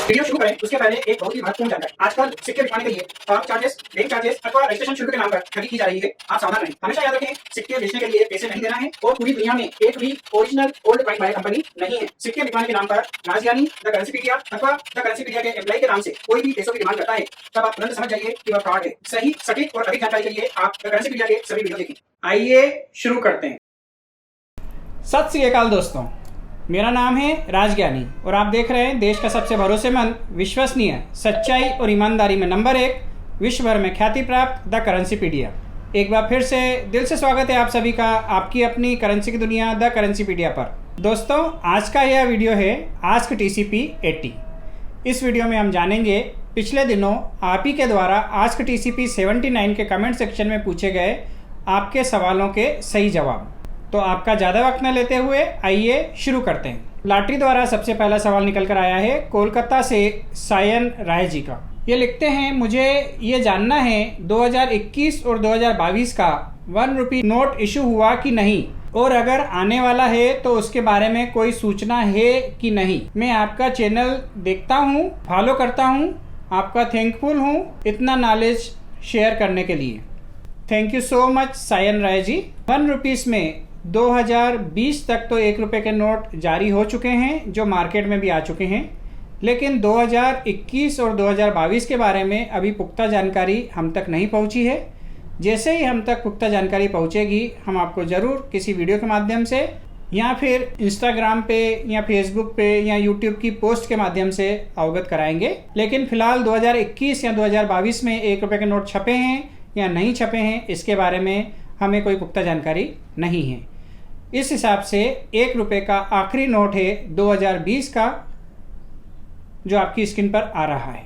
Video शुरू करें उसके पहले एक बहुत ही महत्वपूर्ण जानकारी। आजकल सिक्के बिकवाने के लिए पार्क चार्जेस, बैंक चार्जेस अथवा रजिस्ट्रेशन शुल्क के नाम पर ठगी की जा रही है। आप सावधान रहें। हमेशा याद रखें, सिक्के बेचने के लिए पैसे नहीं देना है और पूरी दुनिया में एक भी original old coin buyer company नहीं है। सिक्के बिकवाने के नाम पर राजज्ञानी, द करेंसीपीडिया अथवा द करेंसीपीडिया के एम्प्लॉय के नाम से कोई भी पैसों की डिमांड करता है, तब आप तुरंत समझ जाइए कि वह फ्रॉड है। सही, सटीक और अधिक जानकारी के लिए आप द करेंसीपीडिया के सभी वीडियो देखें। आइए शुरू करते हैं। सत श्री अकाल दोस्तों, मेरा नाम है राजज्ञानी और आप देख रहे हैं देश का सबसे भरोसेमंद, विश्वसनीय, सच्चाई और ईमानदारी में नंबर 1, विश्व भर में ख्याति प्राप्त द करेंसीपीडिया। एक बार फिर से दिल से स्वागत है आप सभी का आपकी अपनी करेंसी की दुनिया द करेंसीपीडिया पर। दोस्तों, आज का यह वीडियो है आस्क TCP 80। इस वीडियो में हम जानेंगे पिछले दिनों आप ही के द्वारा आस्क TCP 79 के कमेंट सेक्शन में पूछे गए आपके सवालों के सही जवाब। तो आपका ज़्यादा वक्त न लेते हुए आइए शुरू करते हैं। लॉटरी द्वारा सबसे पहला सवाल निकल कर आया है कोलकाता से सायन राय जी का। ये लिखते हैं, मुझे ये जानना है 2021 और 2022 का 1 रुपये नोट इशू हुआ कि नहीं, और अगर आने वाला है तो उसके बारे में कोई सूचना है कि नहीं। मैं आपका चैनल देखता हूँ, फॉलो करता हूँ, आपका थैंकफुल हूँ इतना नॉलेज शेयर करने के लिए। Thank you so much Sayan Rai ji. 1 rupees में 2020 तक तो 1 रुपये के नोट जारी हो चुके हैं जो मार्केट में भी आ चुके हैं, लेकिन 2021 और 2022 के बारे में अभी पुख्ता जानकारी हम तक नहीं पहुंची है। जैसे ही हम तक पुख्ता जानकारी पहुंचेगी हम आपको ज़रूर किसी वीडियो के माध्यम से या फिर इंस्टाग्राम पे या फेसबुक पे या यूट्यूब की पोस्ट के माध्यम से अवगत कराएंगे। लेकिन फ़िलहाल 2021 या 2022 में 1 रुपये के नोट छपे हैं या नहीं छपे हैं, इसके बारे में हमें कोई पुख्ता जानकारी नहीं है। इस हिसाब से 1 रुपये का आखिरी नोट है 2020 का, जो आपकी स्क्रीन पर आ रहा है।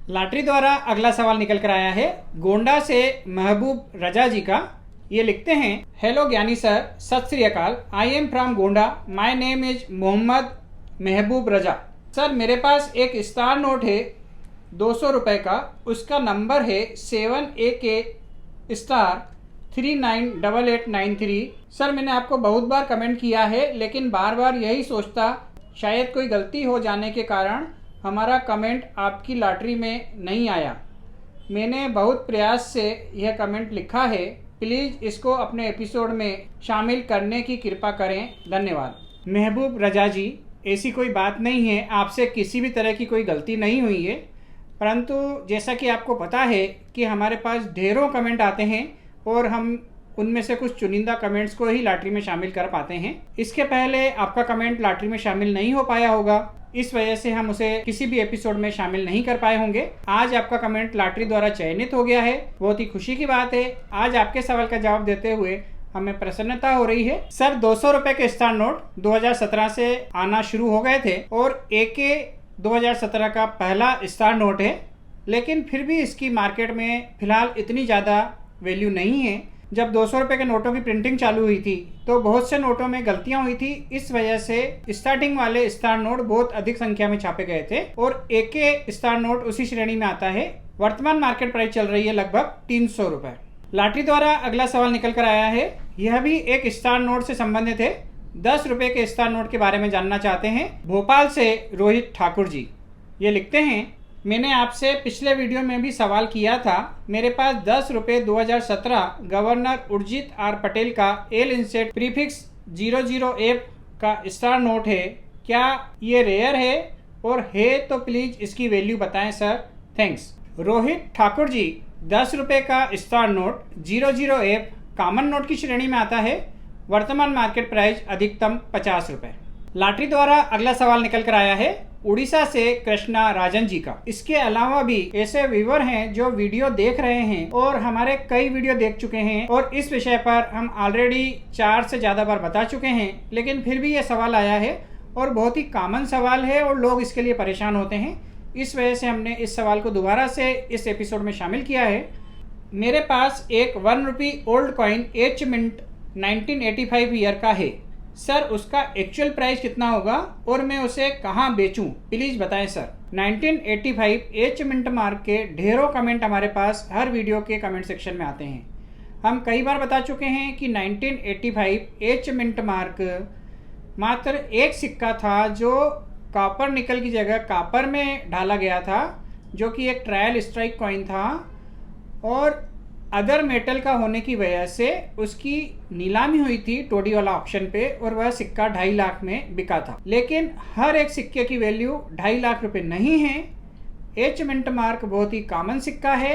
लॉटरी द्वारा अगला सवाल निकल कर आया है गोंडा से महबूब रजा जी का। ये लिखते हैं, हेलो ज्ञानी सर, सत श्री अकाल। I am from Gonda, my name is Mohammad Mahboob Raza. Sir, मेरे पास एक स्टार नोट है 200 रुपये का, उसका नंबर है 7AK स्टार 398893। सर, मैंने आपको बहुत बार कमेंट किया है, लेकिन बार बार यही सोचता शायद कोई गलती हो जाने के कारण हमारा कमेंट आपकी लॉटरी में नहीं आया। मैंने बहुत प्रयास से यह कमेंट लिखा है, प्लीज़ इसको अपने एपिसोड में शामिल करने की कृपा करें, धन्यवाद। महबूब रजा जी, ऐसी कोई बात नहीं है, आपसे किसी भी तरह की कोई गलती नहीं हुई है, परंतु जैसा कि आपको पता है कि हमारे पास ढेरों कमेंट आते हैं और हम उनमें से कुछ चुनिंदा कमेंट्स को ही लॉटरी में शामिल कर पाते हैं। इसके पहले आपका कमेंट लॉटरी में शामिल नहीं हो पाया होगा, इस वजह से हम उसे किसी भी एपिसोड में शामिल नहीं कर पाए होंगे। आज आपका कमेंट लॉटरी द्वारा चयनित हो गया है, बहुत ही खुशी की बात है। आज आपके सवाल का जवाब देते हुए हमें प्रसन्नता हो रही है। सर, 200 रुपये के स्टार नोट 2017 से आना शुरू हो गए थे और AK 2017 का पहला स्टार नोट है, लेकिन फिर भी इसकी मार्केट में फिलहाल इतनी ज़्यादा वैल्यू नहीं है। जब 200 रुपये के नोटों की प्रिंटिंग चालू हुई थी तो बहुत से नोटों में गलतियां हुई थी, इस वजह से स्टार्टिंग वाले स्टार नोट बहुत अधिक संख्या में छापे गए थे और AK स्टार नोट उसी श्रेणी में आता है। वर्तमान मार्केट प्राइस चल रही है लगभग 300 रुपये। लॉटरी द्वारा अगला सवाल निकल कर आया है, यह भी एक स्टार नोट से संबंधित है। 10 रुपये के स्टार नोट के बारे में जानना चाहते हैं भोपाल से रोहित ठाकुर जी। ये लिखते हैं, मैंने आपसे पिछले वीडियो में भी सवाल किया था, मेरे पास 10 रुपये 2017 गवर्नर उर्जित R पटेल का एल इंसेट प्रीफिक्स 00F का स्टार नोट है, क्या ये रेयर है, और है तो प्लीज़ इसकी वैल्यू बताएं सर, थैंक्स। रोहित ठाकुर जी, 10 रुपये का star note 00F common note की श्रेणी में आता है। वर्तमान मार्केट प्राइस अधिकतम 50 रुपये। लॉटरी द्वारा अगला सवाल निकल कर आया है उड़ीसा से कृष्णा राजन जी का। इसके अलावा भी ऐसे व्यूअर हैं जो वीडियो देख रहे हैं और हमारे कई वीडियो देख चुके हैं और इस विषय पर हम ऑलरेडी 4 से ज़्यादा बार बता चुके हैं, लेकिन फिर भी ये सवाल आया है और बहुत ही कॉमन सवाल है और लोग इसके लिए परेशान होते हैं। इस वजह से हमने इस सवाल को दोबारा से इस एपिसोड में शामिल किया है। मेरे पास एक 1 रुपये old coin H mint 1985 year का है, सर उसका एक्चुअल प्राइस कितना होगा और मैं उसे कहाँ बेचूं, प्लीज़ बताएं सर। 1985 H मिंट मार्क के ढेरों कमेंट हमारे पास हर वीडियो के कमेंट सेक्शन में आते हैं। हम कई बार बता चुके हैं कि 1985 H मिंट मार्क मात्र एक सिक्का था जो कॉपर निकल की जगह कॉपर में ढाला गया था, जो कि एक ट्रायल स्ट्राइक कॉइन था और अदर मेटल का होने की वजह से उसकी नीलामी हुई थी टोडी वाला ऑक्शन पे और वह सिक्का 2.5 लाख में बिका था। लेकिन हर एक सिक्के की वैल्यू 2.5 लाख रुपए नहीं है। एच मिंट मार्क बहुत ही कॉमन सिक्का है।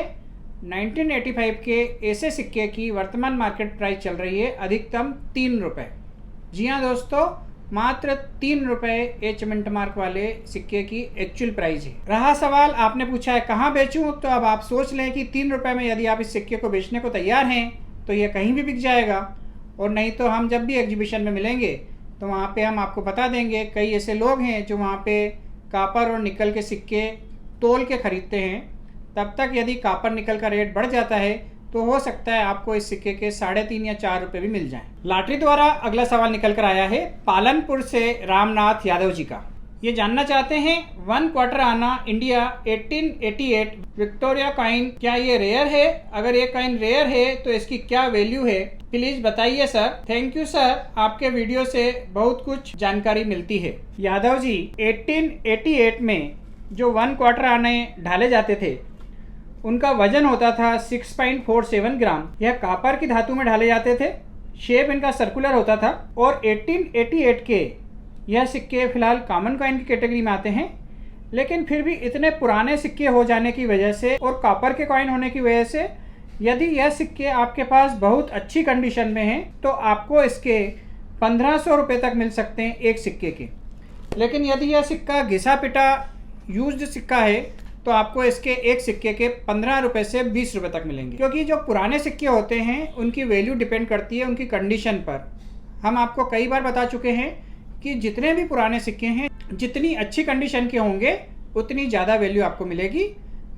1985 के ऐसे सिक्के की वर्तमान मार्केट प्राइस चल रही है अधिकतम 3 रुपये। जी हाँ दोस्तों, मात्र 3 रुपये एच मिंट मार्क वाले सिक्के की एक्चुअल प्राइस है। रहा सवाल आपने पूछा है कहाँ बेचूं, तो अब आप सोच लें कि 3 रुपये में यदि आप इस सिक्के को बेचने को तैयार हैं तो यह कहीं भी बिक जाएगा, और नहीं तो हम जब भी एग्जीबिशन में मिलेंगे तो वहाँ पे हम आपको बता देंगे। कई ऐसे लोग हैं जो वहाँ पे कॉपर और निकल के सिक्के तोल के खरीदते हैं। तब तक यदि कॉपर निकल का रेट बढ़ जाता है तो हो सकता है आपको इस सिक्के के 3.5 या 4 रुपये भी मिल जाएं। लॉटरी द्वारा अगला सवाल निकल कर आया है पालनपुर से रामनाथ यादव जी का। ये जानना चाहते हैं 1 क्वार्टर आना इंडिया 1888 विक्टोरिया कॉइन क्या ये रेयर है? अगर ये कॉइन रेयर है तो इसकी क्या वैल्यू है, प्लीज बताइए सर। थैंक यू सर, आपके वीडियो से बहुत कुछ जानकारी मिलती है। यादव जी, 1888 में जो 1 क्वार्टर आने ढाले जाते थे उनका वजन होता था 6.47 ग्राम। यह कॉपर की धातु में ढाले जाते थे। शेप इनका सर्कुलर होता था और 1888 के यह सिक्के फिलहाल कॉमन कॉइन की कैटेगरी में आते हैं। लेकिन फिर भी इतने पुराने सिक्के हो जाने की वजह से और कॉपर के कॉइन होने की वजह से यदि यह सिक्के आपके पास बहुत अच्छी कंडीशन में हैं तो आपको इसके 1500 रुपये तक मिल सकते हैं एक सिक्के के। लेकिन यदि यह सिक्का घिसा पिटा यूज्ड सिक्का है तो आपको इसके एक सिक्के के 15 रुपये से 20 रुपये तक मिलेंगे, क्योंकि जो पुराने सिक्के होते हैं उनकी वैल्यू डिपेंड करती है उनकी कंडीशन पर। हम आपको कई बार बता चुके हैं कि जितने भी पुराने सिक्के हैं जितनी अच्छी कंडीशन के होंगे उतनी ज़्यादा वैल्यू आपको मिलेगी।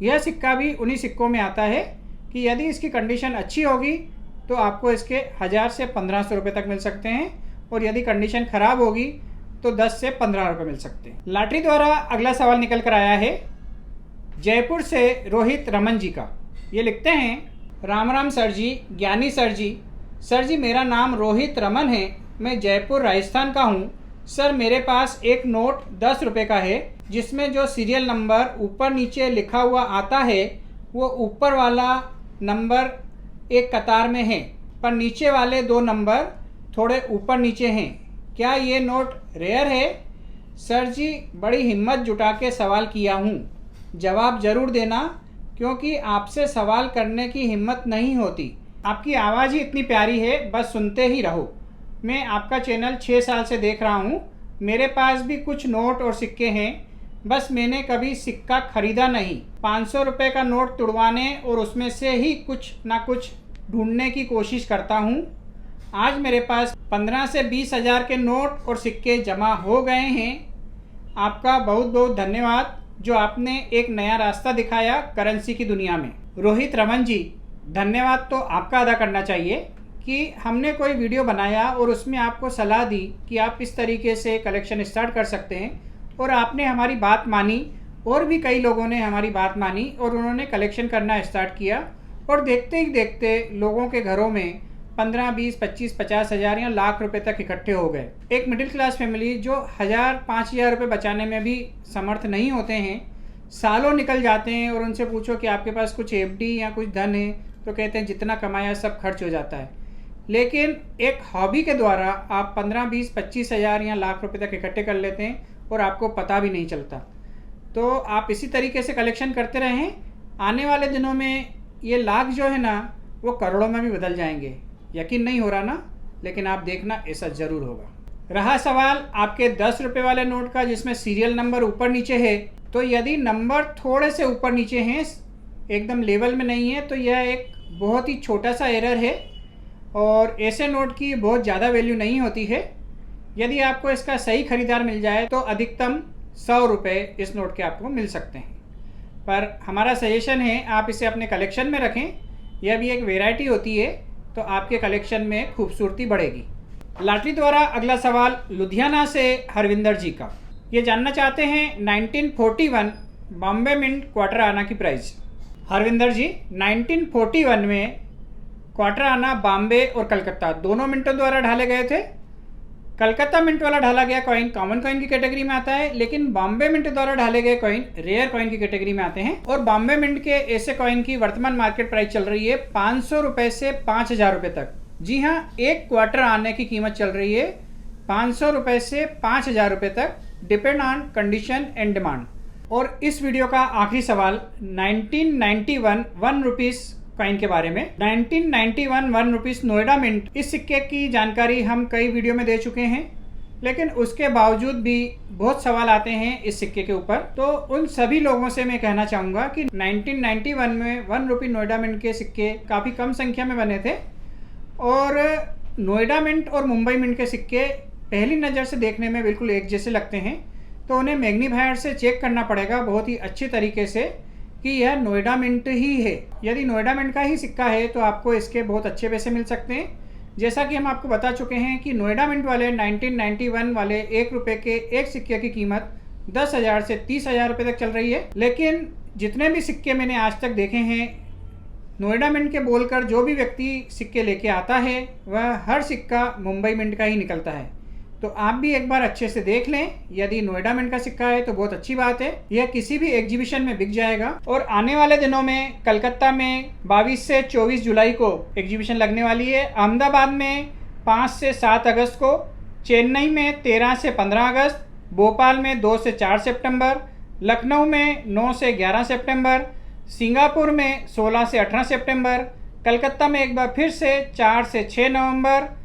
यह सिक्का भी उन्हीं सिक्कों में आता है कि यदि इसकी कंडीशन अच्छी होगी तो आपको इसके 1000 से 1500 रुपये तक मिल सकते हैं, और यदि कंडीशन ख़राब होगी तो 10 से 15 रुपये मिल सकते हैं। लॉटरी द्वारा अगला सवाल निकल कर आया है जयपुर से रोहित रमन जी का। ये लिखते हैं राम राम सर जी, ज्ञानी सर जी। सर जी, मेरा नाम रोहित रमन है, मैं जयपुर राजस्थान का हूँ। सर, मेरे पास एक नोट 10 रुपये का है जिसमें जो सीरियल नंबर ऊपर नीचे लिखा हुआ आता है वो ऊपर वाला नंबर एक कतार में है पर नीचे वाले 2 नंबर थोड़े ऊपर नीचे हैं। क्या ये नोट रेयर है? सर जी, बड़ी हिम्मत जुटा के सवाल किया हूँ, जवाब जरूर देना, क्योंकि आपसे सवाल करने की हिम्मत नहीं होती। आपकी आवाज़ ही इतनी प्यारी है, बस सुनते ही रहो। मैं आपका चैनल 6 साल से देख रहा हूँ। मेरे पास भी कुछ नोट और सिक्के हैं, बस मैंने कभी सिक्का खरीदा नहीं। 500 रुपये का नोट तुड़वाने और उसमें से ही कुछ ना कुछ ढूंढने की कोशिश करता हूँ। आज मेरे पास 15 से 20 हज़ार के नोट और सिक्के जमा हो गए हैं। आपका बहुत बहुत धन्यवाद जो आपने एक नया रास्ता दिखाया करेंसी की दुनिया में। रोहित रमन जी, धन्यवाद तो आपका अदा करना चाहिए कि हमने कोई वीडियो बनाया और उसमें आपको सलाह दी कि आप इस तरीके से कलेक्शन स्टार्ट कर सकते हैं, और आपने हमारी बात मानी और भी कई लोगों ने हमारी बात मानी और उन्होंने कलेक्शन करना स्टार्ट किया। और देखते ही देखते लोगों के घरों में 15, 20, 25, 50 हज़ार या लाख रुपए तक इकट्ठे हो गए। एक मिडिल क्लास फैमिली जो 1000, 5000 रुपये बचाने में भी समर्थ नहीं होते हैं, सालों निकल जाते हैं, और उनसे पूछो कि आपके पास कुछ एफडी या कुछ धन है तो कहते हैं जितना कमाया सब खर्च हो जाता है। लेकिन एक हॉबी के द्वारा आप 15, 20, 25 हज़ार या लाख रुपए तक इकट्ठे कर लेते हैं और आपको पता भी नहीं चलता। तो आप इसी तरीके से कलेक्शन करते रहें, आने वाले दिनों में ये लाख जो है ना वो करोड़ों में भी बदल जाएंगे। यकीन नहीं हो रहा ना, लेकिन आप देखना ऐसा ज़रूर होगा। रहा सवाल आपके 10 रुपये वाले नोट का जिसमें सीरियल नंबर ऊपर नीचे है, तो यदि नंबर थोड़े से ऊपर नीचे हैं, एकदम लेवल में नहीं है, तो यह एक बहुत ही छोटा सा एरर है और ऐसे नोट की बहुत ज़्यादा वैल्यू नहीं होती है। यदि आपको इसका सही खरीदार मिल जाए तो अधिकतम 100 रुपये इस नोट के आपको मिल सकते हैं। पर हमारा सजेशन है आप इसे अपने कलेक्शन में रखें, यह भी एक वैरायटी होती है तो आपके कलेक्शन में खूबसूरती बढ़ेगी। लॉटरी द्वारा अगला सवाल लुधियाना से हरविंदर जी का। ये जानना चाहते हैं 1941 बॉम्बे मिंट क्वार्टर आना की प्राइस। हरविंदर जी, 1941 में क्वार्टर आना बॉम्बे और कलकत्ता दोनों मिंटों द्वारा ढाले गए थे। कलकत्ता मिंट वाला ढाला गया कॉइन कॉमन कॉइन की कैटेगरी में आता है, लेकिन बॉम्बे मिंट द्वारा ढाले गए कॉइन रेयर कॉइन की कैटेगरी में आते हैं। और बॉम्बे मिंट के ऐसे कॉइन की वर्तमान मार्केट प्राइस चल रही है 500 रुपए से 5000 रुपए तक। जी हाँ, एक क्वार्टर आने की कीमत चल रही है 500 रुपए से 5000 रुपए तक, depend on condition and demand. और इस वीडियो का आखिरी सवाल 1991 1 रुपीस कॉइन के बारे में। 1991 1 रुपीस नोएडा मिंट, इस सिक्के की जानकारी हम कई वीडियो में दे चुके हैं, लेकिन उसके बावजूद भी बहुत सवाल आते हैं इस सिक्के के ऊपर। तो उन सभी लोगों से मैं कहना चाहूँगा कि 1991 में 1 रुपी नोएडा मिंट के सिक्के काफ़ी कम संख्या में बने थे, और नोएडा मिंट और मुंबई मिंट के सिक्के पहली नज़र से देखने में बिल्कुल एक जैसे लगते हैं, तो उन्हें मैग्नीफायर से चेक करना पड़ेगा बहुत ही अच्छे तरीके से कि यह नोएडा मिंट ही है। यदि नोएडा मिंट का ही सिक्का है तो आपको इसके बहुत अच्छे पैसे मिल सकते हैं। जैसा कि हम आपको बता चुके हैं कि नोएडा मिंट वाले 1991 वाले 1 रुपये के एक सिक्के की कीमत 10,000 से 30,000 रुपये तक चल रही है। लेकिन जितने भी सिक्के मैंने आज तक देखे हैं, नोएडा मिंट के बोलकर जो भी व्यक्ति सिक्के लेके आता है वह हर सिक्का मुंबई मिंट का ही निकलता है। तो आप भी एक बार अच्छे से देख लें, यदि नोएडा मिंट का सिक्का है तो बहुत अच्छी बात है, यह किसी भी एग्जीबिशन में बिक जाएगा। और आने वाले दिनों में कलकत्ता में 22 से 24 जुलाई को एग्जीबिशन लगने वाली है, अहमदाबाद में 5 से 7 अगस्त को, चेन्नई में 13 से 15 अगस्त, भोपाल में 2 से 4 सितंबर, लखनऊ में 9 से 11 सितंबर, सिंगापुर में 16 से 18 सितंबर, कलकत्ता में एक बार फिर से 4 से 6 नवंबर,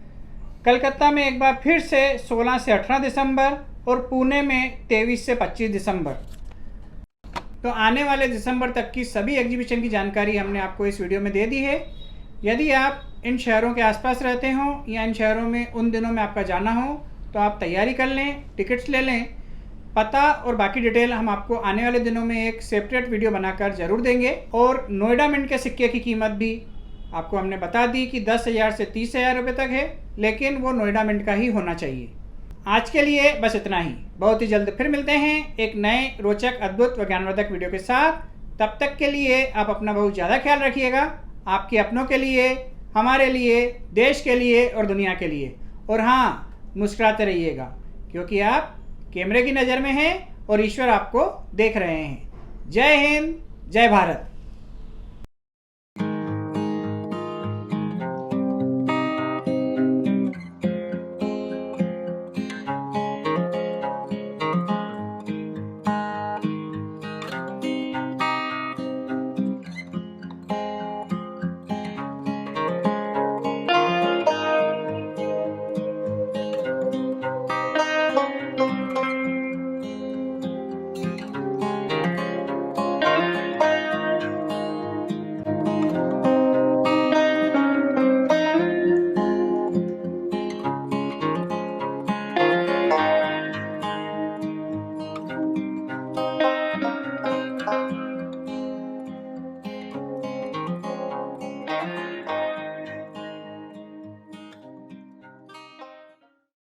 कलकत्ता में एक बार फिर से 16 से 18 दिसंबर, और पुणे में 23 से 25 दिसंबर। तो आने वाले दिसंबर तक की सभी एग्जीबिशन की जानकारी हमने आपको इस वीडियो में दे दी है। यदि आप इन शहरों के आसपास रहते हो या इन शहरों में उन दिनों में आपका जाना हो तो आप तैयारी कर लें, टिकट्स ले लें। पता और बाकी डिटेल हम आपको आने वाले दिनों में एक सेपरेट वीडियो बनाकर ज़रूर देंगे। और नोएडा मिंट के सिक्के की कीमत भी आपको हमने बता दी कि 10,000 से 30,000 रुपये तक है, लेकिन वो नोएडा मिंट का ही होना चाहिए। आज के लिए बस इतना ही। बहुत ही जल्द फिर मिलते हैं एक नए रोचक, अद्भुत व ज्ञानवर्धक वीडियो के साथ। तब तक के लिए आप अपना बहुत ज़्यादा ख्याल रखिएगा, आपके अपनों के लिए, हमारे लिए, देश के लिए और दुनिया के लिए। और हाँ, मुस्कुराते रहिएगा, क्योंकि आप कैमरे की नज़र में हैं और ईश्वर आपको देख रहे हैं। जय हिंद, जय भारत।